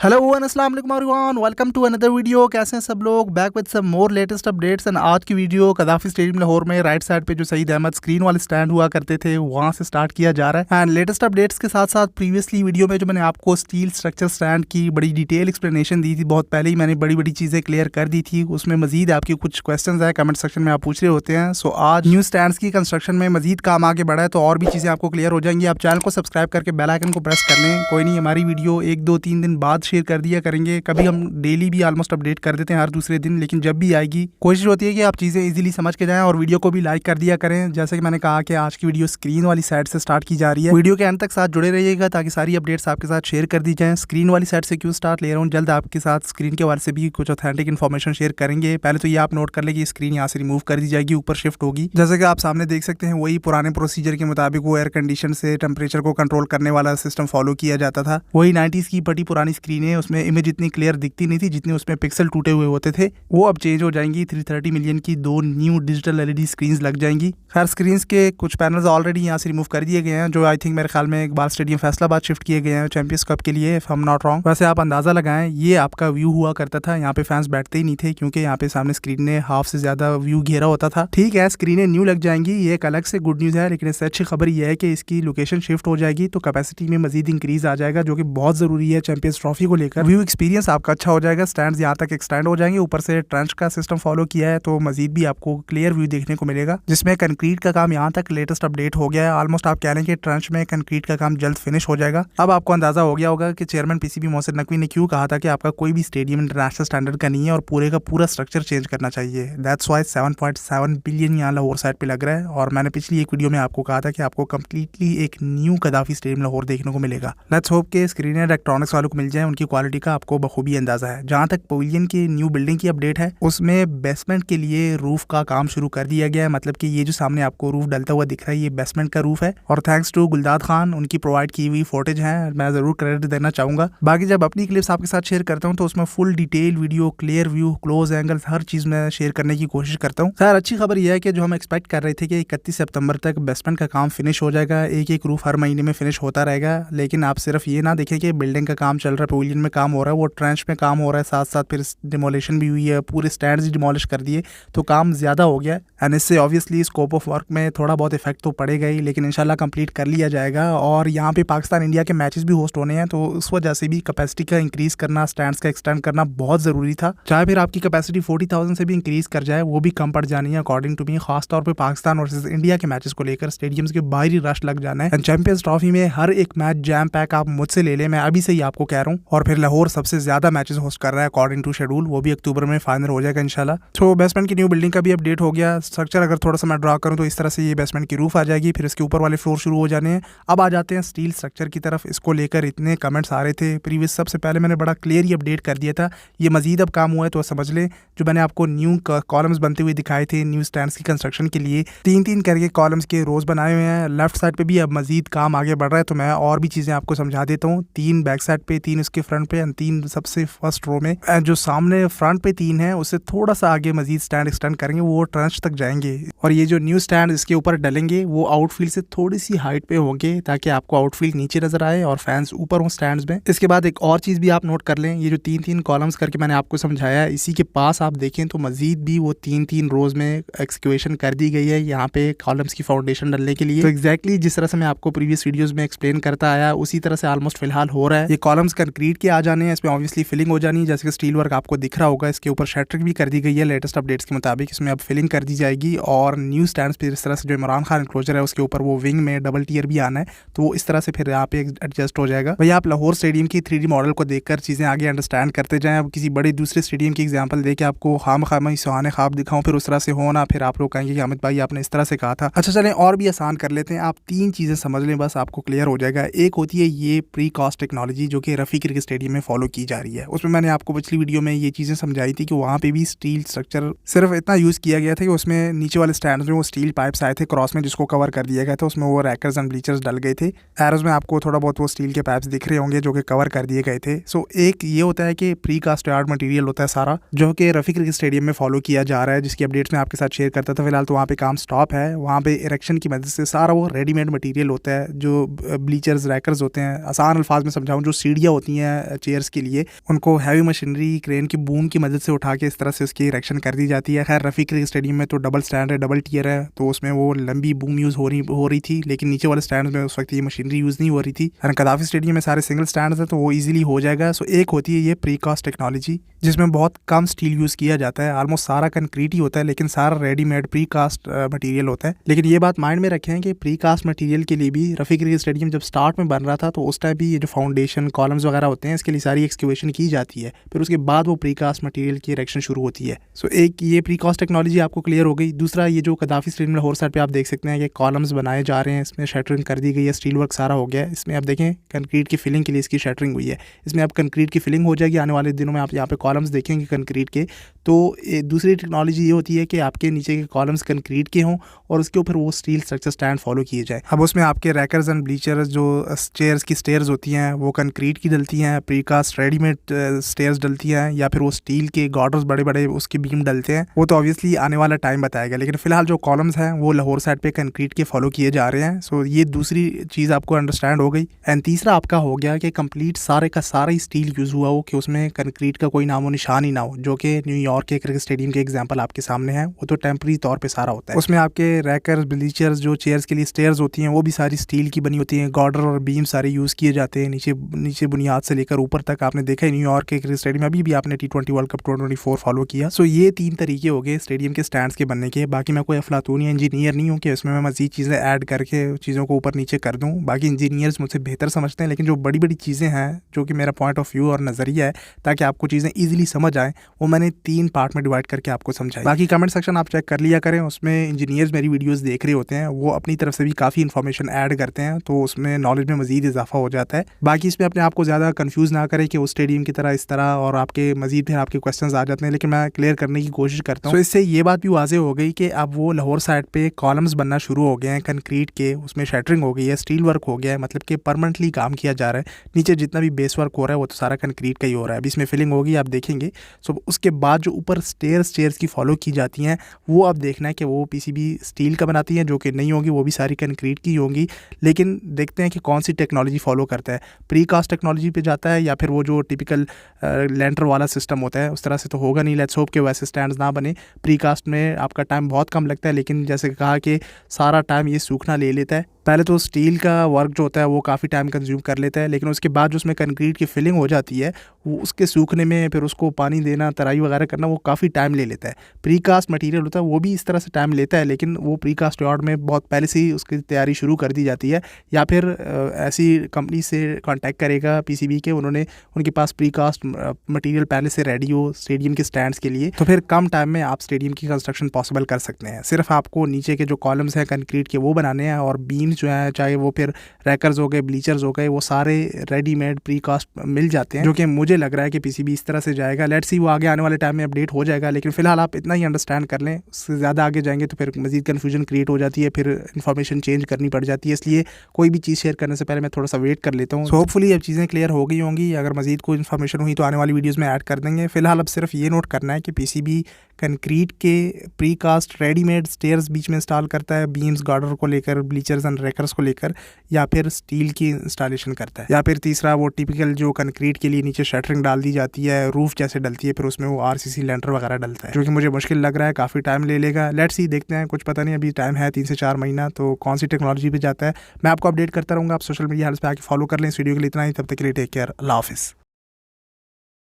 Hello and अस्सलाम वालेकुम everyone, welcome to another video. कैसे हैं सब लोग? Back with some more latest updates. And आज की वीडियो कदाफी स्टेडियम लाहौर में राइट साइड पे जो सईद अहमद स्क्रीन वाले स्टैंड हुआ करते थे वहां से स्टार्ट किया जा रहा है। एंड लेटेस्ट अपडेट्स के साथ साथ प्रीवियसली वीडियो में जो मैंने आपको स्टील स्ट्रक्चर स्टैंड की बड़ी डिटेल एक्सप्लेनेशन दी थी, बहुत पहले ही मैंने बड़ी बड़ी चीज़ें क्लियर कर दी थी। उसमें मजीद आपकी कुछ क्वेश्चन है कमेंट सेक्शन में आप पूछ रहे होते हैं। सो आज न्यू स्टैंड की कंस्ट्रक्शन में मजीद काम आगे बढ़ा है तो और भी चीज़ें आपको क्लियर हो जाएंगी। आप चैनल को सब्सक्राइब करके बेल आइकन को प्रेस कर लें। कोई नहीं, हमारी वीडियो 1-2-3 दिन बाद शेयर कर दिया करेंगे। कभी हम डेली भी ऑलमोस्ट अपडेट कर देते हैं हर दूसरे दिन, लेकिन जब भी आएगी कोशिश होती है कि आप चीज़ें इजीली समझ के जाएं और वीडियो को भी लाइक कर दिया करें। जैसे कि मैंने कहा कि आज की वीडियो स्क्रीन वाली साइड से स्टार्ट की जा रही है। वीडियो के अंत तक साथ जुड़े रहिएगा ताकि सारी अपडेट्स आपके साथ शेयर कर दी जाएं। स्क्रीन वाली साइड से क्यों स्टार्ट ले रहा हूँ, जल्द आपके साथ स्क्रीन के बारे से भी कुछ ऑथेंटिक इन्फॉर्मेशन शेयर करेंगे। पहले तो ये आप नोट कर ले कि स्क्रीन यहाँ से रिमूव कर दी जाएगी, ऊपर शिफ्ट होगी। जैसे कि आप सामने देख सकते हैं वही पुराने प्रोसीजर के मुताबिक वो एयर कंडीशन से टेम्परेचर को कंट्रोल करने वाला सिस्टम फॉलो किया जाता था। वही 90s की बड़ी पुरानी स्क्रीन है, उसमें इमेज इतनी क्लियर दिखती नहीं थी जितने उसमें पिक्सल टूटे हुए होते थे। वो अब चेंज हो जाएंगी। 330 मिलियन की 2 न्यू डिजिटल एलईडी स्क्रीन लग जाएंगी। खैर स्क्रीन के कुछ पैनल्स ऑलरेडी यहाँ से रिमूव कर दिए गए हैं, जो आई थिंक मेरे ख्याल में इकबाल स्टेडियम फैसलाबाद शिफ्ट किए गए हैं चैंपियंस कप के लिए, if I am not wrong. वैसे आप अंदाजा लगाएं, ये आपका व्यू हुआ करता था। यहाँ पे फैंस बैठते ही नहीं थे क्योंकि यहाँ पे सामने स्क्रीन ने हाफ से ज्यादा व्यू घेरा होता था। ठीक है, स्क्रीनें न्यू लग जाएंगी, ये एक अलग से गुड न्यूज है, लेकिन इससे अच्छी खबर यह है कि इसकी लोकेशन शिफ्ट हो जाएगी तो कैपेसिटी में मजीद इंक्रीज आ जाएगा, जो कि बहुत जरूरी है चैंपियंस ट्रॉफी को लेकर। व्यू एक्सपीरियंस आपका अच्छा हो जाएगा। स्टैंड यहाँ तक एक्सटेंड हो जाएंगे, ऊपर से ट्रंच का सिस्टम फॉलो किया है तो मजीद भी आपको क्लियर व्यू देखने को मिलेगा, जिसमें कंक्रीट का काम यहाँ तक लेटेस्ट अपडेट हो गया है। ऑलमोस्ट आप कह लें कि ट्रंच में कंक्रीट का काम जल्द फिनिश हो जाएगा। अब आपको अंदाजा हो गया होगा कि चेयरमैन पीसीबी मोहसिन नकवी ने क्यों कहा था कि आपका कोई भी स्टेडियम इंटरनेशनल स्टैंडर्ड का नहीं है और पूरे का पूरा स्ट्रक्चर चेंज करना चाहिए। दैट्स व्हाई 7.7 बिलियन यहाँ लाहौर साइड पे लग रहा है। और मैंने पिछली एक वीडियो में आपको कहा था कि आपको कम्प्लीटली एक न्यू कदाफी स्टेडियम लाहौर देखने को मिलेगा। लेट्स होप के स्क्रीन इलेक्ट्रॉनिक्स वालों को मिल जाए, उनकी क्वालिटी का आपको बखूबी अंदाजा है। जहाँ तक पवेलियन की न्यू बिल्डिंग की अपडेट है, उसमें बेसमेंट के लिए रूफ का काम शुरू कर दिया गया है। मतलब कि ये जो सामने आपको रूफ डलता हुआ दिख रहा है ये बेसमेंट का रूफ है। और थैंक्स टू गुलदाद खान, उनकी प्रोवाइड की हुई फुटेज है, मैं जरूर क्रेडिट देना चाहूंगा। बाकी जब अपनी क्लिप्स आपके साथ शेयर करता हूँ तो उसमें full detail video, clear view, close angles, हर चीज में शेयर करने की कोशिश करता हूँ। सर अच्छी खबर यह है कि जो हम एक्सपेक्ट कर रहे थे कि 31 सितंबर तक बेसमेंट का काम फिनिश हो जाएगा, एक एक रूफ हर महीने में फिनिश होता रहेगा। लेकिन आप सिर्फ ये ना देखें कि बिल्डिंग का काम चल रहा है, पवेलियन में काम हो रहा है, वो ट्रेंच में काम हो रहा है, साथ साथ फिर डिमोलेशन भी हुई है, पूरे स्टैंड्स डिमोलिश कर दिए, तो काम ज्यादा हो गया है। एंड इससे ऑब्वियसली स्कोप ऑफ वर्क में थोड़ा बहुत इफेक्ट तो पड़ेगा ही, लेकिन इंशाल्लाह कंप्लीट कर लिया जाएगा। और यहाँ पे पाकिस्तान इंडिया के मैचेस भी होस्ट होने हैं, तो उस वजह से भी कैपेसिटी का इंक्रीज करना, स्टैंड्स का एक्सटेंड करना बहुत जरूरी था। चाहे फिर आपकी कैपेसिटी 40,000 से भी इंक्रीज कर जाए, वो भी कम पड़ जानी है अकॉर्डिंग टू मी। खासतौर पर पाकिस्तान वर्सेस इंडिया के मैचेस को लेकर स्टेडियम्स के बाहरी रश लग जाना है। एंड चैंपियंस ट्रॉफी में हर एक मैच जैम पैक आप मुझसे ले लें, मैं अभी से ही आपको कह रहा हूँ। और फिर लाहौर सबसे ज्यादा मैचेस होस्ट कर रहा है अकॉर्डिंग टू शेड्यूल, वो भी अक्टूबर में फाइनल हो जाएगा इंशाल्लाह। तो बेसमेंट की न्यू बिल्डिंग का भी अपडेट हो गया। स्ट्रक्चर अगर थोड़ा सा मैं ड्रा करूँ तो इस तरह से ये बेसमेंट की रूफ आ जाएगी, फिर इसके ऊपर वाले फ्लोर शुरू हो जाने हैं। अब आ जाते हैं स्टील स्ट्रक्चर की तरफ। इसको लेकर इतने कमेंट्स आ रहे थे प्रीवियस, सबसे पहले मैंने बड़ा क्लियर ही अपडेट कर दिया था। ये मजीद अब काम हुआ है तो समझ लें, जो मैंने आपको न्यू कॉलम्स बनते हुए दिखाए थे न्यू स्टैंड्स की कंस्ट्रक्शन के लिए, 3-3 करके कॉलम्स के रोज बनाए हुए हैं। लेफ्ट साइड पे भी अब मजीद काम आगे बढ़ रहा है, तो मैं और भी चीजें आपको समझा देता हूँ। 3 बैक साइड पे, 3 उसके फ्रंट पे, 3 सबसे फर्स्ट रो में। जो सामने फ्रंट पे 3 है, उससे थोड़ा सा आगे मजीद स्टैंड एक्सटेंड करेंगे, वो ट्रंच तक जाएंगे। और ये जो न्यू स्टैंड इसके ऊपर डलेंगे वो आउटफील्ड से थोड़ी सी हाइट पे होंगे, ताकि आपको आउटफील्ड नीचे नजर आए और फैंस ऊपर हो स्टैंड्स में। इसके बाद एक और चीज भी आप नोट कर लें, ये जो 3-3 कॉलम्स करके मैंने आपको समझाया, इसी के पास आप देखें तो मजीद भी वो 3-3 रोज में एक्सक्यूएशन कर दी गई है यहाँ पे कॉलम्स की फाउंडेशन डालने के लिए। तो एग्जैक्टली जिस तरह से मैं आपको प्रीवियस वीडियोस में एक्सप्लेन करता आया, उसी तरह से ऑलमोस्ट फिलहाल हो रहा है। ये कॉलम्स कंक्रीट के आ जाने हैं, इसमें ऑब्वियसली फिलिंग हो जानी है, जैसे कि स्टील वर्क आपको दिख रहा होगा। इसके ऊपर शटरिंग भी कर दी गई है लेटेस्ट अपडेट्स के मुताबिक, इसमें अब फिलिंग कर दी जाएगी। और न्यू स्टैंड्स पे इस तरह से जो इमरान खान एनक्लोजर है उसके ऊपर वो विंग में डबल टियर भी आना है, तो वो इस तरह से फिर यहाँ पे एडजस्ट हो जाएगा। भैया आप लाहौर स्टेडियम की 3D मॉडल को देखकर चीजें आगे अंडरस्टैंड करते जाएं। अब किसी बड़े दूसरे स्टेडियम की एग्जांपल देके आपको खाम सुहाने ख्वाब दिखाऊं, फिर उस तरह से हो ना, फिर आप लोग कहेंगे कि अमित भाई आपने इस तरह से कहा था। अच्छा चलें और भी आसान कर लेते हैं, आप 3 चीजें समझ लें बस, आपको क्लियर हो जाएगा। एक होती है ये प्री कास्ट टेक्नोलॉजी जो कि रफी क्रिकेट स्टेडियम में फॉलो की जा रही है। उसमें मैंने आपको पिछली वीडियो में ये चीजें समझाई थी कि वहाँ पे भी स्टील स्ट्रक्चर सिर्फ इतना यूज किया गया था कि उसमें नीचे वाले स्टैंड में वो स्टील पाइप्स आए थे क्रॉस में, जिसको कवर कर दिया गया था। उसमें वो रैकर्स एंड ब्लीचर्स डल गए थे। एरोज में आपको थोड़ा बहुत वो स्टील के पाइप्स दिख रहे होंगे जो कि कवर कर दिए गए थे। सो एक ये होता है कि प्री कास्ट यार्ड मटेरियल होता है सारा, जो कि रफी क्रिकेट स्टेडियम में फॉलो किया जा रहा है, जिसकी अपडेट्स मैं आपके साथ शेयर करता था। फिलहाल तो वहाँ पे काम स्टॉप है। वहाँ पे इरेक्शन की मदद से सारा वो रेडीमेड मटेरियल होता है, जो ब्लीचर्स रैकर्स होते हैं। आसान अल्फाज में समझाऊँ, जो सीढ़ियाँ होती हैं हैं चेयर्स के लिए, उनको हैवी मशीनरी क्रेन की बूम की मदद से उठा के इस तरह से उसकी इरेक्शन कर दी जाती है। खैर रफ़ी क्रिकेट स्टेडियम में तो डबल स्टैंड है, डबल टियर है, तो उसमें वो लंबी बूम यूज़ हो रही थी, लेकिन नीचे वाले स्टैंड में उस वक्त ये मशीनरी यूज़ नहीं हो रही थी। कदाफी स्टेडियम में सारे सिंगल स्टैंड है तो वो ईजिली हो जाएगा। सो एक होती है ये प्रीकास्ट टेक्नोलॉजी, जिसमें बहुत कम स्टील यूज़ किया जाता है, ऑलमोस्ट सारा कंक्रीट ही होता है, लेकिन सारा रेडीमेड प्रीकास्ट मटेरियल होता है। लेकिन ये बात माइंड में रखें कि प्रीकास्ट मटेरियल के लिए भी रफ़ी क्रिकेट स्टेडियम जब स्टार्ट में बन रहा था तो उस टाइम भी ये जो फाउंडेशन कॉलम्स वगैरह होते हैं इसके लिए सारी एक्सक्यूवेशन की जाती है, फिर उसके बाद वो प्रीकास्ट मटेरियल की इरेक्शन शुरू होती है। सो एक ये प्रीकास्ट टेक्नोलॉजी आपको क्लियर हो गई। दूसरा ये जो कदाफी स्टेडियम लाहौर साइड पे आप देख सकते हैं कि कॉलम्स बनाए जा रहे हैं, इसमें शटरिंग कर दी गई है, स्टील वर्क सारा हो गया है। इसमें आप देखें कंक्रीट की फिलिंग के लिए इसकी शटरिंग हुई है, इसमें अब कंक्रीट की फिलिंग हो जाएगी आने वाले दिनों में। आप यहाँ पे कॉलम्स देखेंगे कंक्रीट के। तो दूसरी टेक्नोलॉजी ये होती है कि आपके नीचे के कॉलम्स कंक्रीट के हों और उसके ऊपर वो स्टील स्ट्रक्चर स्टैंड फॉलो किए जाए। अब उसमें आपके रैकर्स एंड ब्लीचर्स जो चेयर्स की स्टेयर्स होती हैं वो कंक्रीट की डलती हैं, प्रीकास्ट रेडीमेड स्टेयर्स डलती हैं, या फिर वो स्टील के गार्डर्स बड़े बड़े उसके बीम डलते हैं। वो तो ऑब्वियसली आने वाला टाइम बताएगा, लेकिन फिलहाल जो कॉलम्स हैं वो लाहौर साइड पे कंक्रीट के फॉलो किए जा रहे हैं। सो ये दूसरी चीज़ आपको अंडरस्टैंड हो गई। एंड तीसरा आपका हो गया कि कंप्लीट सारे का सारा ही स्टील यूज़ हुआ हो, कि उसमें कंक्रीट का कोई नामो निशान ही ना हो, जो कि न्यूयॉर्क के क्रिकेट स्टेडियम के एग्जांपल आपके सामने है। वो तो टेम्पररी तौर पे सारा होता है। उसमें आपके रैकर्स ब्लीचर्स जो चेयर्स के लिए स्टेयर्स होती हैं वो भी सारी स्टील की बनी होती हैं, गार्डर और बीम सारे यूज़ किए जाते हैं नीचे बुनियाद से लेकर ऊपर तक। आपने देखा है न्यूयॉर्क के क्रिकेट स्टेडियम में अभी भी आपने T20 वर्ल्ड कप 2024 फॉलो किया। सो ये 3 तरीके हो गए स्टेडियम के स्टैंड्स के बनने के। बाकी मैं कोई अफलातून या इंजीनियर नहीं हूँ कि इसमें मैं मज़ीद चीज़ें ऐड करके चीज़ों को ऊपर नीचे कर दूँ। बाकी इंजीनियर्स मुझसे बेहतर समझते हैं, लेकिन जो बड़ी बड़ी चीज़ें हैं जो कि मेरा पॉइंट ऑफ व्यू और नज़रिया है ताकि आपको चीज़ें ईजिली समझ आएँ, वो मैंने 3 पार्ट में डिवाइड करके आपको समझाई। बाकी कमेंट सेक्शन आप चेक कर लिया करें, उसमें इंजीनियर्स मेरी वीडियोस देख रहे होते हैं, वो अपनी तरफ से भी काफ़ी इन्फॉर्मेशन ऐड करते हैं, तो उसमें नॉलेज में मज़ीद इजाफा हो जाता है। बाकी इसमें अपने आप को ज़्यादा कंफ्यूज ना करें कि उस स्टेडियम की तरह इस तरह और आपके मज़ीद फिर आपके क्वेश्चंस आ जाते हैं, लेकिन मैं क्लियर करने की कोशिश करता हूँ। तो इससे ये बात भी वाज़ेह हो गई कि अब वो लाहौर साइड पे कॉलम्स बनना शुरू हो गए हैं कंक्रीट के, उसमें शटरिंग हो गई है, स्टील वर्क हो गया है, मतलब कि परमानेंटली काम किया जा रहा है। नीचे जितना भी बेस वर्क हो रहा है वो तो सारा कंक्रीट का ही हो रहा है। अभी इसमें फिलिंग होगी, आप देखेंगे। सो उसके बाद जो ऊपर चेयर्स की फॉलो की जाती हैं वो अब देखना है कि वो पीसीबी स्टील का बनाती हैं, जो कि नहीं होगी, वो भी सारी कंक्रीट की होंगी। लेकिन देखते हैं कि कौन सी टेक्नोलॉजी फॉलो करता है, प्रीकास्ट टेक्नोलॉजी पे जाता है या फिर वो जो टिपिकल लेंटर वाला सिस्टम होता है उस तरह से तो होगा नहीं। लेट्स होप के वैसे स्टैंड्स ना बने। प्रीकास्ट में आपका टाइम बहुत कम लगता है, लेकिन जैसे कहा कि सारा टाइम ये सूखना ले लेता है। पहले तो स्टील का वर्क जो होता है वो काफ़ी टाइम कंज्यूम कर लेता है, लेकिन उसके बाद जो उसमें कंक्रीट की फिलिंग हो जाती है वो उसके सूखने में, फिर उसको पानी देना, तराई वगैरह करना, वो काफ़ी टाइम ले लेता है। प्रीकास्ट मटेरियल होता है वो भी इस तरह से टाइम लेता है, लेकिन वो प्रीकास्ट यार्ड में बहुत पहले से ही उसकी तैयारी शुरू कर दी जाती है, या फिर ऐसी कंपनी से कांटेक्ट करेगा पीसीबी के, उनके पास प्रीकास्ट मटेरियल पहले से रेडी हो स्टेडियम के स्टैंड्स के लिए, तो फिर कम टाइम में आप स्टेडियम की कंस्ट्रक्शन पॉसिबल कर सकते हैं। सिर्फ आपको नीचे के जो कॉलम्स हैं कंक्रीट के वो बनाने हैं, और बीम जो है चाहे वो फिर रैकर्स हो गए, ब्लीचर्स हो गए, वो सारे रेडीमेड प्रीकास्ट मिल जाते हैं, जो कि मुझे लग रहा है कि पीसीबी इस तरह से जाएगा। लेट्स सी वो आगे आने वाले टाइम में अपडेट हो जाएगा, लेकिन फिलहाल आप इतना ही अंडरस्टैंड कर लें। उससे ज़्यादा आगे जाएंगे तो फिर मज़ीद कन्फ्यूजन क्रिएट हो जाती है, फिर इन्फॉर्मेशन चेंज करनी पड़ जाती है। इसलिए कोई भी चीज़ शेयर करने से पहले मैं थोड़ा सा वेट कर लेता हूँ। सो होपफुली अब चीज़ें क्लियर हो गई होंगी। अगर मज़ीद कोई इन्फॉर्मेशन हुई तो आने वाली वीडियोज़ में ऐड कर देंगे। फिलहाल अब सिर्फ ये नोट करना है कि पीसीबी कंक्रीट के प्रीकास्ट रेडीमेड स्टेयर्स बीच में इंस्टॉल करता है, बीम्स गार्डर को लेकर, ब्लीचर्स एंड रैकर्स को लेकर, या फिर स्टील की इंस्टॉलेशन करता है, या फिर तीसरा वो टिपिकल जो कंक्रीट के लिए नीचे शटरिंग डाल दी जाती है, रूफ जैसे डलती है, फिर उसमें वो आरसीसी लेंटर वगैरह डलता है, जो कि मुझे मुश्किल लग रहा है, काफ़ी टाइम ले लेगा। लेट्स सी, देखते हैं, कुछ पता नहीं, अभी टाइम है 3 से 4 महीना, तो कौन सी टेक्नोलॉजी पे जाता है मैं आपको अपडेट करता रहूँगा। आप सोशल मीडिया हैंडल्स पे आके फॉलो कर लें। इस वीडियो के लिए इतना ही, तब तक के लिए टेक केयर, अल्लाह हाफिज़।